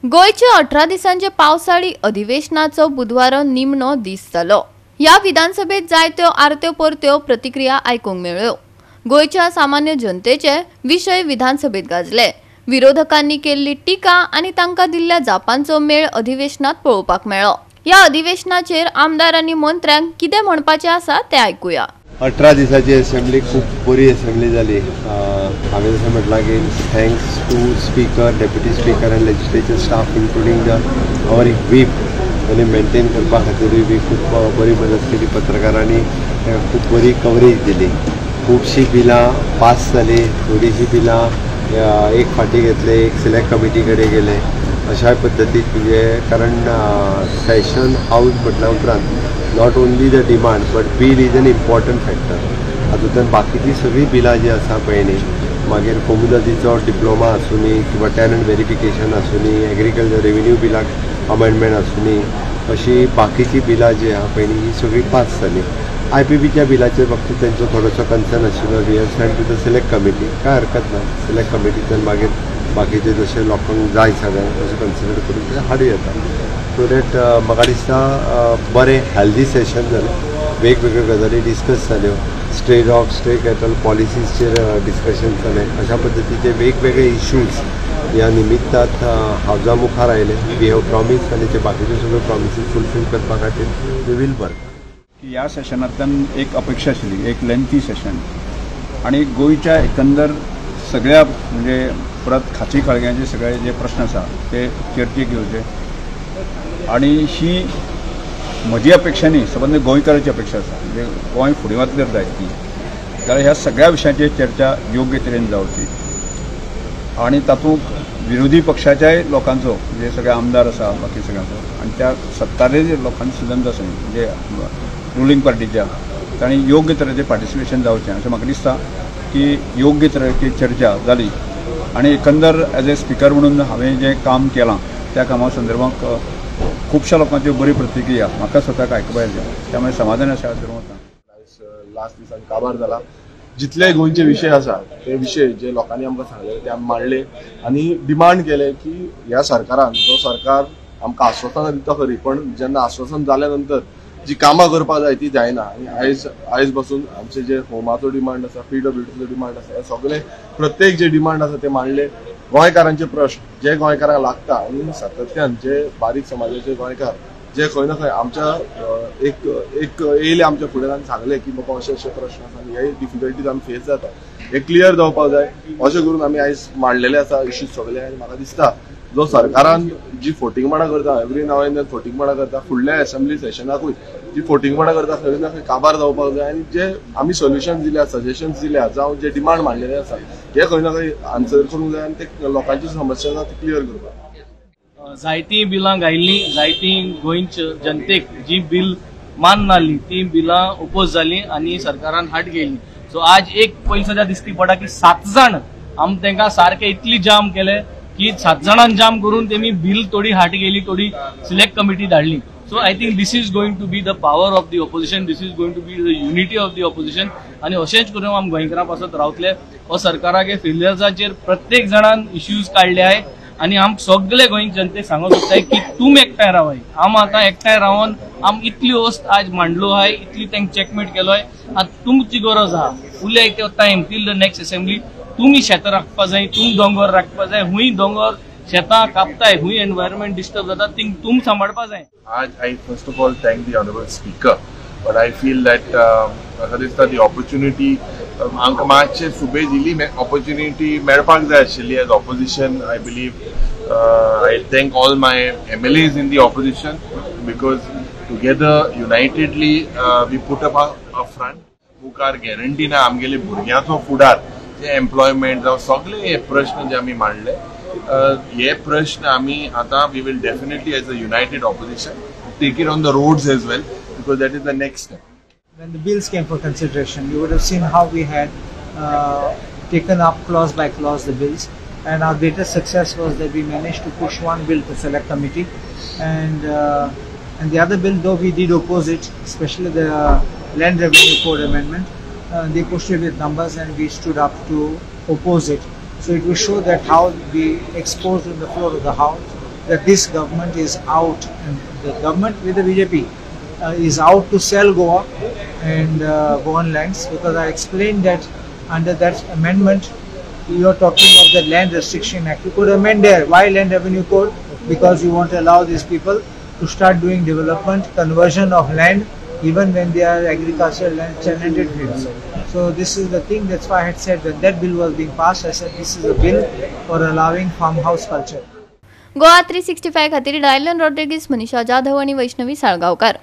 गोयच्या 18 दिसांचे पावसाळी अधिवेशनाचो बुधवार निमणो दीस जालो। या विधानसभेत जायत्यो आरत्यो परत्यो प्रतिक्रिया आयकूंक मेळ्ळ्यो। गोयच्या सामान्य जनतेचे विशय विधानसभेत गाजले। विरोधकांनी केल्ली टीका आणि तांकां दिल्ल्या जापांचो मेळ अधिवेशनात पळोवपाक मेळ्ळो। या अधिवेशनाचेर आमदारांनी मंत्र्यांक कितें म्हणपाचे आसा ते आयकुया। 18 दिसाची असेंब्ली खूप बरी असेंब्ली जाली। हांवें जशें म्हटलां की thanks to speaker, deputy speaker and legislature staff including our whip त्यांनी मेंटेन करपा खातीरूय बी खूप बरी मदत केली। पत्रकारांनी खूप बरी कवरेज दिली। खूबशीं बिलां पास जाली, थोडीशीं बिलां एक फाटी घेतले, एक सिलेक्ट कमिटी कडेन गेले। अशा पद्दतीन म्हणजे कारण सेशन हाऊस म्हटल्या उपरांत not only the demand but bill is an important factor. हातूंतल्यान बाकीची सगळी बिलां जी आसा पळय न्ही, मागीर कोमुनिटीचो डिप्लोमा आसूं न्ही किंवा टॅनंट व्हेरिफिकेशन आसूं न्ही, एग्रीकल्चर रेव्हेन्यू बिलाक अमेंडमेंट आसूं न्ही, अशी बाकीची बिलां जी आहा पळय न्ही ही सगळी पास जाली। IPBच्या बिलाचेर फक्त तेंचो थोडोसो कन्सर्न आशिल्लो। We have send to the select committee, काय हरकत ना। सिलेक्ट कमिटींतल्यान मागीर बाकीचे जशें लोकांक जाय सगळें तशें कन्सिडर करून ते हाडूं येता। सो दॅट म्हाका दिसता बरें हेल्दी सेशन जालें। वेगवेगळ्यो गजाली डिस्कस जाल्यो। स्ट्रे डॉग, स्ट्रे कॅटल पॉलिसीचेर डिस्कशन जालें। अशा पद्दतीचे वेगवेगळे इश्यूज ह्या निमित्तात हावजा मुखार आयले। वी हॅव प्रॉमीस आनी ते बाकीच्यो सगळ्यो प्रॉमिसीस फुलफील करपा खातीर वी वील वर्क। या सेशनांतल्यान एक अपेक्षा आशिल्ली, एक लेंथी सेशन आणि गोयच्या एकंदर सगळ्या म्हणजे परत खाची खळग्यांचे सगळे जे प्रश्न आसा ते चर्चेक घेवचे आणि ही म्हजी अपेक्षा न्ही, सबंद गोंयकारांची अपेक्षा आसा। म्हणजे गोंय फुडें वतलेर जाय ती, जाल्यार ह्या सगळ्या विशयांचेर चर्चा योग्य तरेन जावची आणि तातूंत विरोधी पक्षाच्याय लोकांचो म्हणजे सगळे आमदार आसा बाकी सगळ्यांचो आणि त्या सत्ताधारी लोकांनी सुद्दां आसा म्हणजे रुलींग पार्टीच्या तांणी योग्य तरेचें पार्टिसिपेशन जावचें अशें म्हाका दिसता की योग्य तरेची चर्चा जाली आणि एकंदर एज ए स्पीकर म्हणून हांवें जें काम केलां त्या कामा संदर्भांत खुबश्या लोकांच्यो बरी प्रतिक्रिया म्हाका स्वताक आयकुपाक येता। त्यामुळे समाधान अशें हांव वता। लास्ट दिसांनी काबार जाला जितले गोंयचे विशय आसा ते विशय जे लोकांनी आमकां सांगले ते आमी मांडले आणि डिमांड केले की ह्या सरकारान जो सरकार आमकां आश्वासनां दिता खरी पण जेन्ना आश्वासन जाल्या नंतर जी कामां करपाक जाय ती जायना। आनी आयज बसून आमचे जे होमाचो डिमांड आसा, PWDचो डिमांड आसा, हे सगळे प्रत्येक जे डिमांड आसा ते मांडले। गोंयकारांचे प्रश्न जे गोंयकारांक लागता आणि सातत्यान जे बारीक समाजाचे गोंयकार जे खंय ना खंय आमच्या एक येयले आमच्या फुडें आनी सांगले की बाबा अशे अशे प्रश्न आसा आनी हे डिफिकल्टीज आमी फेस जाता, हे क्लियर जावपाक जाय अशें करून आमी आयज मांडलेले आसा इश्यूज सगळे। आनी म्हाका दिसता जो सरकारान जी फोटिंगपणां करता एवरी नाव एंड देन फोटिंगपणां करता फुडल्या असेंब्ली सेशनाकूय जी फोटिंगपणां करता खंय ना खंय काबार जावपाक जाय आनी जे आमी सोल्युशन्स दिल्या, सजेशन्स दिल्या, जावं जे डिमांड मांडलेले आसा हे खंय ना खंय आन्सर करूंक जाय आनी ते लोकांची समस्या आसा ती क्लियर करपाक। जायती बिलां गायिल्ली, जायती गोंयच्या जनतेक जी बिल मान नासली ती बिलां ओपोज जाली आणि सरकारान हाट गेली। सो आज एक पयलीं दिसती पडा की 7 जाण आम तांकां सारखे इतली जाम केले की 7 जाणांक जाम करून तेमी बिल थोडी हाट गेली, थोडी सिलेक्ट कमिटी धाडली। So I think this is going to be the power of the opposition, this is going to be the unity of the opposition आणि अशेंच करून आमी गोंयकारां पासत रावतले। हो सरकाराचे फेलियर्साचेर प्रत्येक जाणान इश्यूज काडले आहे आणि आम सगळे गोंय जनतेक सांगत सोदताय की तुम एकठांय रावाय। आम आतां एकठांय रावन आम इतली वस्त आज मांडलो आहे, इतली तांकां चेकमेट केलो आहे। आतां तुमची गरज आहा उरले एक time till the next assembly तुम्ही शेतां राखपा जाय, तुम दोंगर राखपा जाय, हुंय दोंगर शेतां कापताय, हुंय एनवायरमेंट डिस्टर्ब जाता थिंग तुम सांबाळपा जाय। आज I first of all thank the honorable speaker, but I feel that the opportunity आमकां मातशें सुबेज इल्ली opportunity मेळपाक जाय आशिल्ली as opposition. I believe I thank all my MLAs in the opposition because together unitedly we put up a front. मुखार guarantee ना आमगेले भुरग्यांचो फुडार जे एम्प्लॉयमेंट जावं सगळे हे प्रश्न जे आमी मांडले हे प्रश्न आमी आतां we will definitely as a united opposition take it on the roads as well because that is the next step. When the bills came for consideration, you would have seen how we had taken up clause by clause the bills, and our greatest success was that we managed to push one bill to select committee, and the other bill, though we did oppose it, especially the land revenue code amendment, they pushed it with numbers and we stood up to oppose it. So it will show that how we exposed on the floor of the House that this government is out, and the government with the BJP is out to sell Goa and Goan lands, because I explained that under that amendment you are talking of the Land Restriction Act. You could amend there. Why Land Revenue Code? Because you want to allow these people to start doing development, conversion of land, even when they are agricultural land, tenanted fields. So this is the thing. That's why I had said when that bill was being passed, I said this is a bill for allowing farmhouse culture. Goa 365 खातीर Dylan Rodrigues, Manisha Jadhav आणि वैष्णवी साळगावकर.